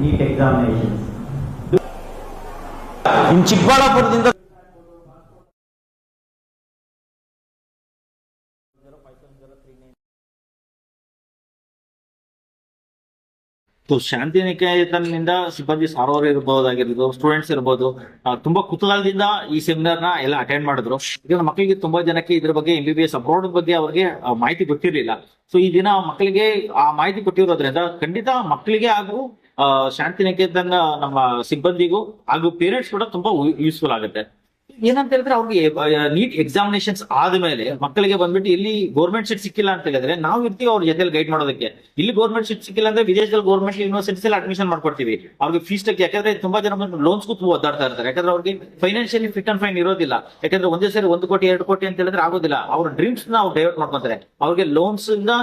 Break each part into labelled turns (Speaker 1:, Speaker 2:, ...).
Speaker 1: NEET examinations. In ಚಿಕ್ಕಬಳ್ಳಾಪುರದಿಂದ ಶಾಂತಿನಿಕೇತನದಿಂದ ಸಿಬ್ಬಂದಿ ಸಾರೋರು ಇರಬಹುದಾಗಿರೋದು, students ಇರಬಹುದು, ತುಂಬಾ ಕುತೂಹಲದಿಂದ ಈ ಸೆಮಿನಾರ್ ನ ಎಲ್ಲ ಅಟೆಂಡ್ ಮಾಡಿದ್ರು. ಇದನ್ನ ಮಕ್ಕಳಿಗೆ ತುಂಬಾ ಜನಕ್ಕೆ ಇದ್ರ ಬಗ್ಗೆ MBBS ಅಬ್ರಾಡ್ ಬಗ್ಗೆ ಅವ್ರಿಗೆ ಮಾಹಿತಿ ಗೊತ್ತಿರಲಿಲ್ಲ. ಸೊ ಈ ದಿನ ಮಕ್ಕಳಿಗೆ ಆ ಮಾಹಿತಿ ಕೊಟ್ಟಿರೋದ್ರಿಂದ ಖಂಡಿತ ಮಕ್ಕಳಿಗೆ ಹಾಗೂ ಶಾಂತಿನಿಕೇತನ ನಮ್ಮ ಸಿಬ್ಬಂದಿಗೂ ಹಾಗೂ ಪೇರೆಂಟ್ಸ್ ಕೂಡ ತುಂಬಾ ಯೂಸ್ಫುಲ್ ಆಗುತ್ತೆ. ಏನಂತ ಹೇಳಿದ್ರೆ ಅವ್ರಿಗೆ ನೀಟ್ ಎಕ್ಸಾಮಿನೇಷನ್ಸ್ ಆದ್ಮೇಲೆ ಮಕ್ಕಳಿಗೆ ಬಂದ್ಬಿಟ್ಟು ಇಲ್ಲಿ ಗೌರ್ಮೆಂಟ್ ಸೀಟ್ ಸಿಕ್ಕಿಲ್ಲ ಅಂತ ಹೇಳಿದ್ರೆ ನಾವು ಇರ್ತೀವಿ ಅವ್ರ ಜೊತೆಲಿ ಗೈಡ್ ಮಾಡೋದಕ್ಕೆ. ಇಲ್ಲಿ ಗೌರ್ಮೆಂಟ್ ಸೀಟ್ ಸಿಕ್ಕಿಲ್ಲ ಅಂದ್ರೆ ವಿದೇಶದಲ್ಲಿ ಗೌರ್ಮೆಂಟ್ ಯೂನಿವರ್ಸಿಟೀಸ್ ಅಲ್ಲಿ ಅಡ್ಮಿಷನ್ ಮಾಡ್ಕೊಡ್ತೀವಿ. ಅವ್ರಿಗೆ ಫೀಸ್ ಯಾಕಂದ್ರೆ ತುಂಬಾ ಜನ ಲೋನ್ಸ್ ಕೂತು ಓದಾಡ್ತಾ ಇರ್ತಾರೆ. ಯಾಕಂದ್ರೆ ಅವ್ರಿಗೆ ಫೈನಾನ್ಷಿಯಲಿ ಫಿಟ್ ಅಂಡ್ ಫೈನ್ ಇರೋದಿಲ್ಲ. ಯಾಕಂದ್ರೆ ಒಂದೇ ಸರಿ 1 ಕೋಟಿ 2 ಕೋಟಿ ಅಂತ ಹೇಳಿದ್ರೆ ಆಗೋದಿಲ್ಲ. ಅವ್ರ ಡ್ರೀಮ್ಸ್ ನ ಅವ್ರು ಡೈವರ್ಟ್ ಮಾಡ್ಕೊಂತಾರೆ. ಅವ್ರಿಗೆ ಲೋನ್ಸ್ ಇಂದ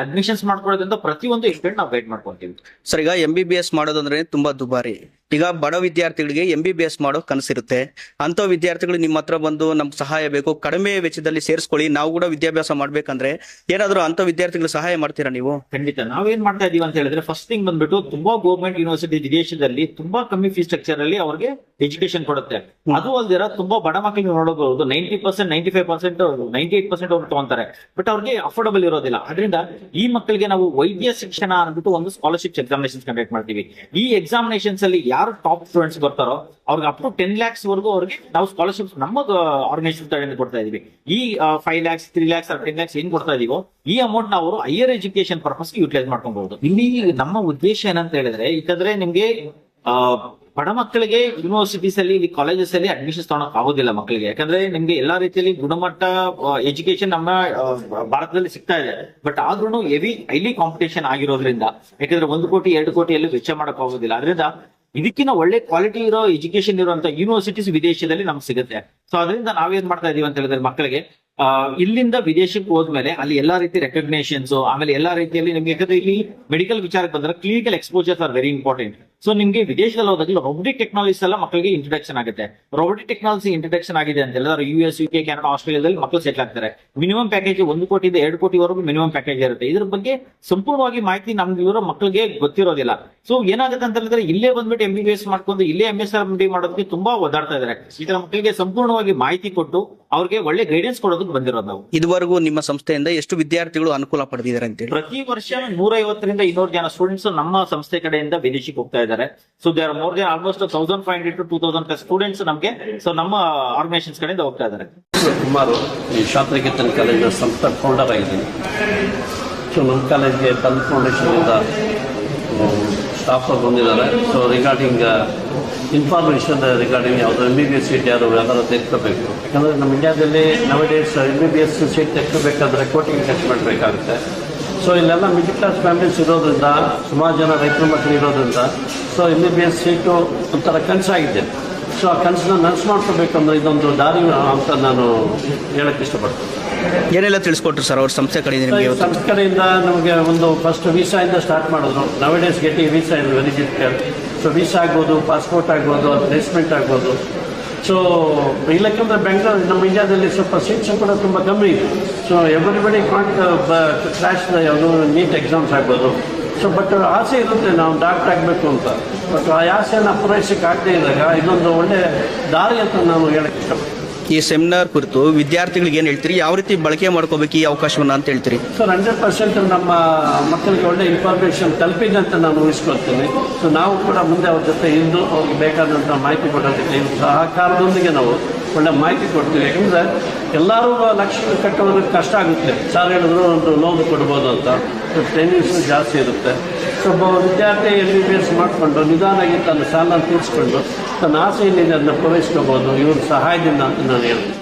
Speaker 1: ಅಡ್ಮಿಷನ್ಸ್ ಮಾಡ್ಕೊಳ್ಳೋದ್ರಿಂದ ಪ್ರತಿಯೊಂದು ಎಕ್ಸ್ಪೆಕ್ಟ್ ನಾವು ಗೈಡ್ ಮಾಡ್ಕೊಂತೀವಿ.
Speaker 2: ಸರ್, ಈಗ MBBS ಮಾಡೋದಂದ್ರೆ ತುಂಬಾ ದುಬಾರಿ. ಈಗ ಬಡ ವಿದ್ಯಾರ್ಥಿಗಳಿಗೆ MBBS ಮಾಡೋ ಕನಸಿರುತ್ತೆ. ಅಂತ ವಿದ್ಯಾರ್ಥಿಗಳು ನಿಮ್ಮ ಹತ್ರ ಬಂದು ನಮ್ಗೆ ಸಹಾಯ ಬೇಕು, ಕಡಿಮೆ ವೆಚ್ಚದಲ್ಲಿ ಸೇರಿಸ್ಕೊಳ್ಳಿ, ನಾವು ಕೂಡ ವಿದ್ಯಾಭ್ಯಾಸ ಮಾಡ್ಬೇಕಂದ್ರೆ ಏನಾದ್ರು ಅಂತ ವಿದ್ಯಾರ್ಥಿಗಳು ಸಹಾಯ ಮಾಡ್ತೀರಾ ನೀವು?
Speaker 1: ಖಂಡಿತ. ನಾವೇನ್ ಮಾಡ್ತಾ ಇದೀವಿ ಅಂತ ಹೇಳಿದ್ರೆ ಫಸ್ಟ್ ಥಿಂಗ್ ಬಂದ್ಬಿಟ್ಟು ತುಂಬಾ ಗೌರ್ಮೆಂಟ್ ಯೂನಿವರ್ಸಿಟಿ ವಿದೇಶದಲ್ಲಿ ತುಂಬಾ ಕಮ್ಮಿ ಫೀಸ್ ಸ್ಟ್ರಕ್ಚರ್ ಅಲ್ಲಿ ಅವ್ರಿಗೆ ಎಜುಕೇಶನ್ ಕೊಡುತ್ತೆ. ಅದು ಅಲ್ದಿರ ತುಂಬಾ ಬಡ ಮಕ್ಕಳಿಗೆ ನೋಡಬಹುದು 90%, 95%, 98% ಅವ್ರು ತಗೊಂತಾರೆ. ಬಟ್ ಅವ್ರಿಗೆ ಅಫೋರ್ಡಬಲ್ ಇರೋದಿಲ್ಲ. ಅದರಿಂದ ಈ ಮಕ್ಕಳಿಗೆ ನಾವು ವೈದ್ಯ ಶಿಕ್ಷಣ ಅಂದ್ಬಿಟ್ಟು ಒಂದು ಸ್ಕಾಲರ್ಶಿಪ್ ಎಕ್ಸಾಮಿನೇಷನ್ ಕಂಡಕ್ಟ್ ಮಾಡ್ತೀವಿ. ಈ ಎಕ್ಸಾಮಿನೇಷನ್ಸ್ ಅಲ್ಲಿ ಯಾರು ಟಾಪ್ ಸ್ಟೂಡೆಂಟ್ಸ್ ಬರ್ತಾರೋ ಅವ್ರಿಗೆ ಅಪ್ ಟು 10 lakhs ವರೆಗೂ ಅವ್ರಿಗೆ ನಾವು ಸ್ಕಾಲರ್ಶಿಪ್ ನಮ್ಮ ಆರ್ಗನೈಸೇಷನ್ ಕಡೆಯಿಂದ ಕೊಡ್ತಾ ಇದೀವಿ. ಈ 5 lakhs, 3 lakhs, 10 lakhs ಏನ್ ಕೊಡ್ತಾ ಇದೀವೋ ಈ ಅಮೌಂಟ್ ನಾವು ಹೈಯರ್ ಎಜುಕೇಶನ್ ಪರ್ಪಸ್ ಯೂಟಿಲೈಸ್ ಮಾಡ್ಕೊಬಹುದು. ಇಲ್ಲಿ ನಮ್ಮ ಉದ್ದೇಶ ಏನಂತ ಹೇಳಿದ್ರೆ ಯಾಕಂದ್ರೆ ನಿಮ್ಗೆ ಬಡ ಮಕ್ಕಳಿಗೆ ಯೂನಿವರ್ಸಿಟೀಸ್ ಅಲ್ಲಿ ಕಾಲೇಜಸ್ ಅಲ್ಲಿ ಅಡ್ಮಿಷನ್ ತಗೊಳಕ್ ಆಗೋದಿಲ್ಲ ಮಕ್ಕಳಿಗೆ. ಯಾಕಂದ್ರೆ ನಿಮ್ಗೆ ಎಲ್ಲಾ ರೀತಿಯಲ್ಲಿ ಗುಣಮಟ್ಟ ಎಜುಕೇಶನ್ ನಮ್ಮ ಭಾರತದಲ್ಲಿ ಸಿಗ್ತಾ ಇದೆ. ಬಟ್ ಆದ್ರೂ ಹೈಲಿ ಕಾಂಪಿಟೇಷನ್ ಆಗಿರೋದ್ರಿಂದ ಯಾಕಂದ್ರೆ 1 ಕೋಟಿ 2 ಕೋಟಿ ಅಲ್ಲಿ ವೆಚ್ಚ ಮಾಡಕ್ ಆಗೋದಿಲ್ಲ. ಅದರಿಂದ ಇದಕ್ಕಿಂತ ಒಳ್ಳೆ ಕ್ವಾಲಿಟಿ ಇರೋ ಎಜುಕೇಶನ್ ಇರುವಂತ ಯೂನಿವರ್ಸಿಟೀಸ್ ವಿದೇಶದಲ್ಲಿ ನಮ್ಗೆ ಸಿಗುತ್ತೆ. ಸೊ ಅದರಿಂದ ನಾವೇನ್ ಮಾಡ್ತಾ ಇದೀವಿ ಅಂತ ಹೇಳಿದ್ರೆ ಮಕ್ಕಳಿಗೆ ಇಲ್ಲಿಂದ ವಿದೇಶಕ್ಕೆ ಹೋದ್ಮೇಲೆ ಅಲ್ಲಿ ಎಲ್ಲಾ ರೀತಿ ರೆಕಗ್ನೇಷನ್ಸ್, ಆಮೇಲೆ ಎಲ್ಲಾ ರೀತಿಯಲ್ಲಿ ನಿಮ್ಗೆ ಯಾಕಂದ್ರೆ ಇಲ್ಲಿ ಮೆಡಿಕಲ್ ವಿಚಾರಕ್ಕೆ ಬಂದ್ರೆ clinical exposures are very important. So ನಿಮ್ಗೆ ವಿದೇಶದಲ್ಲಿ ಹೋದಾಗ ರೋಬೋಟಿಕ್ ಟೆಕ್ನಾಲಜೀಸ್ ಎಲ್ಲ ಮಕ್ಕಳಿಗೆ ಇಂಟ್ರೊಡಕ್ಷನ್ ಆಗುತ್ತೆ. ರೋಬೋಟಿಕ್ ಟೆಕ್ನಾಲಜಿ ಇಂಟ್ರೊಡಕ್ಷನ್ ಆಗಿದೆ ಅಂತ ಹೇಳಿದ್ರೆ US, UK, ಕೆನಡಾ, ಆಸ್ಟ್ರೇಲಿಯಾದಲ್ಲಿ ಮಕ್ಕಳು ಸೆಟ್ಲ್ ಆಗ್ತಾರೆ. ಮಿನಿಮಮ್ ಪ್ಯಾಕೇಜ್ 1 ಕೋಟಿಯಿಂದ 2 ಕೋಟಿವರೆಗೂ ಮಿನಿಮಮ್ ಪ್ಯಾಕೇಜ್ ಇರುತ್ತೆ. ಇದ್ರ ಬಗ್ಗೆ ಸಂಪೂರ್ಣವಾಗಿ ಮಾಹಿತಿ ನಮ್ಗೆ ಇರೋ ಮಕ್ಕಳಿಗೆ ಗೊತ್ತಿರೋದಿಲ್ಲ. ಸೊ ಏನಾಗುತ್ತೆ ಅಂತ ಹೇಳಿದ್ರೆ ಇಲ್ಲೇ ಬಂದ್ಬಿಟ್ಟು MBBS ಮಾಡ್ಕೊಂಡು ಇಲ್ಲೇ MSRMD ಮಾಡೋದಕ್ಕೆ ತುಂಬಾ ಓದಾಡ್ತಾ ಇದಾರೆ. ಈ ತರ ಮಕ್ಕಳಿಗೆ ಸಂಪೂರ್ಣವಾಗಿ ಮಾಹಿತಿ ಕೊಟ್ಟು ಅವ್ರಿಗೆ ಒಳ್ಳೆ ಗೈಡೆನ್ಸ್ ಕೊಡೋದಕ್ಕೆ ಬಂದಿರೋದು ನಾವು.
Speaker 2: ಇದುವರೆಗೂ ನಿಮ್ಮ ಸಂಸ್ಥೆಯಿಂದ ಎಷ್ಟು ವಿದ್ಯಾರ್ಥಿಗಳು ಅನುಕೂಲ ಪಡೆದಿದ್ದಾರೆ ಅಂತ ಹೇಳಿ?
Speaker 1: ಪ್ರತಿ ವರ್ಷ 150ರಿಂದ 200 ಜನ ಸ್ಟೂಡೆಂಟ್ಸ್ ನಮ್ಮ ಸಂಸ್ಥೆ ಕಡೆಯಿಂದ ವಿದೇಶಕ್ಕೆ ಹೋಗ್ತಾ ಇದ್ದಾರೆ. So they are more than almost 1500 to 2000 students ನಮಗೆ ನಮ್ಮ ಆರ್ಗನೈಸೇಷನ್ಸ್ ಕಡೆಯಿಂದ ಹೋಗ್ತಾ ಇದ್ದಾರೆ.
Speaker 3: ಸುಮಾರು ಈ ಶಾಂತಿನಿಕೇತನ ಕಾಲೇಜಿನ ಸಂಸ್ಥೆ ಫೌಂಡರ್ ಆಗಿದ್ದೀನಿ. ಸೊ ನಮ್ಮ ಕಾಲೇಜ್ಗೆ ಬಲ್ ಫೌಂಡೇಶನ್ ಇಂದ ಸ್ಟಾಫ್ ಬಂದಿದ್ದಾರೆ. ಸೊ ರಿಗಾರ್ಡಿಂಗ್ ಇನ್ಫಾರ್ಮೇಷನ್ ರಿಗಾರ್ಡಿಂಗ್ ಯಾವುದು MBBS ಸೀಟ್ ಯಾರು ಯಾವ್ದಾರು ತೆಗೆದುಕೋಬೇಕು. ಯಾಕಂದರೆ ನಮ್ಮ ಇಂಡಿಯಾದಲ್ಲಿ ನವಡೇಸ್ MBBS ಸೀಟ್ ತೆಗೆದುಕೋಬೇಕಾದ್ರೆ ಕೋಟಿಂಗ್ ಇನ್ವೆಸ್ಟ್ ಮಾಡಬೇಕಾಗುತ್ತೆ. ಸೊ ಇಲ್ಲೆಲ್ಲ ಮಿಡ್ಲ್ ಕ್ಲಾಸ್ ಫ್ಯಾಮಿಲೀಸ್ ಇರೋದ್ರಿಂದ, ಸುಮಾರು ಜನ ರೈತರ ಮಕ್ಕಳು ಇರೋದ್ರಿಂದ ಸೊ MBBS ಸೀಟು ಒಂಥರ ಕನಸಾಗಿದೆ. ಸೊ ಆ ಕನಸನ್ನ ನನಸು ಮಾಡ್ಕೋಬೇಕಂದ್ರೆ ಇದೊಂದು ದಾರಿ ಅಂತ ನಾನು ಹೇಳಕ್ಕೆ ಇಷ್ಟಪಡ್ತೀನಿ.
Speaker 2: ಏನೆಲ್ಲ ತಿಳಿಸ್ಕೊಟ್ರು ಸರ್ ಅವ್ರ ಸಂಸ್ಥೆ ಕಡೆಯಿಂದ ನಿಮಗೆ?
Speaker 3: ಸಂಸ್ಥೆ ಕಡೆಯಿಂದ ನಮಗೆ ಒಂದು ಫಸ್ಟ್ ವೀಸಾಯಿಂದ ಸ್ಟಾರ್ಟ್ ಮಾಡಿದ್ರು. Nowadays getting visa is very difficult. So visa ಆಗ್ಬೋದು, ಪಾಸ್ಪೋರ್ಟ್ ಆಗ್ಬೋದು, ಪ್ಲೇಸ್ಮೆಂಟ್ ಆಗ್ಬೋದು. ಸೊ ಇಲ್ಲಕ್ಕಂದ್ರೆ ಬೆಂಗಳೂರು ನಮ್ಮ ಇಂಡಿಯಾದಲ್ಲಿ ಸ್ವಲ್ಪ ಸೀಟ್ಸ್ ಕೂಡ ತುಂಬ ಕಮ್ಮಿ ಇದೆ. ಸೊ ಎವ್ರಿಬಡಿ ಕಾಂಟ್ ಕ್ಲಾಶ್ ಯಾವುದು ನೀಟ್ ಎಕ್ಸಾಮ್ಸ್ ಆಗ್ಬೋದು. ಸೊ ಬಟ್ ಆಸೆ ಇರುತ್ತೆ ನಾವು ಡಾಕ್ಟರ್ ಆಗಬೇಕು ಅಂತ. ಬಟ್ ಆ ಆಸೆಯನ್ನು ಪೂರೈಸಕ್ಕೆ ಆಗದೆ ಇದ್ದಾಗ ಇದೊಂದು ಒಳ್ಳೆ ದಾರಿ ಅಂತ ನಾನು ಹೇಳಕ್ಕೆ ಇಷ್ಟಪಡ್ತೀನಿ.
Speaker 2: ಈ ಸೆಮಿನಾರ್ ಕುರಿತು ವಿದ್ಯಾರ್ಥಿಗಳಿಗೆ ಏನ್ ಹೇಳ್ತೀರಿ? ಯಾವ ರೀತಿ ಬಳಕೆ ಮಾಡ್ಕೋಬೇಕು ಈ ಅವಕಾಶವನ್ನ ಅಂತ ಹೇಳ್ತೀರಿ?
Speaker 3: ಸರ್ 100% ನಮ್ಮ ಮಕ್ಕಳಿಗೆ ಒಳ್ಳೆ ಇನ್ಫಾರ್ಮೇಷನ್ ತಲುಪಿದೆ ಅಂತ ನಾನು ಊಹಿಸ್ಕೊಳ್ತೀನಿ. ಸೊ ನಾವು ಕೂಡ ಮುಂದೆ ಅವ್ರ ಜೊತೆ ಇದ್ದು ಅವ್ರಿಗೆ ಬೇಕಾದಂಥ ಮಾಹಿತಿ ಕೊಡೋದಕ್ಕೆ ಸಹಕಾರದೊಂದಿಗೆ ನಾವು ಒಳ್ಳೆ ಮಾಹಿತಿ ಕೊಡ್ತೀವಿ. ಯಾಕಂದರೆ ಎಲ್ಲರೂ ಲಕ್ಷ ಕಟ್ಟೋದಕ್ಕೆ ಕಷ್ಟ ಆಗುತ್ತೆ. ಸರ್ ಹೇಳಿದ್ರು ಒಂದು ಲೋನ್ ಕೊಡ್ಬೋದು ಅಂತ. ಟೆನ್ನಿಸ್ ಜಾಸ್ತಿ ಇರುತ್ತೆ. ಸೊ ಒಬ್ಬ ವಿದ್ಯಾರ್ಥಿ MBBS ಮಾಡಿಕೊಂಡು ನಿಧಾನಾಗಿ ತನ್ನ ಸಾಲ ತೀರಿಸ್ಕೊಂಡು ತನ್ನ ಆಸೆ ಏನಿದೆ ಅದನ್ನು ಪೂರೈಸ್ಕೋಬೋದು ಇವ್ರ ಸಹಾಯದಿಂದ ಅಂತ ನಾನು ಹೇಳ್ತೀನಿ.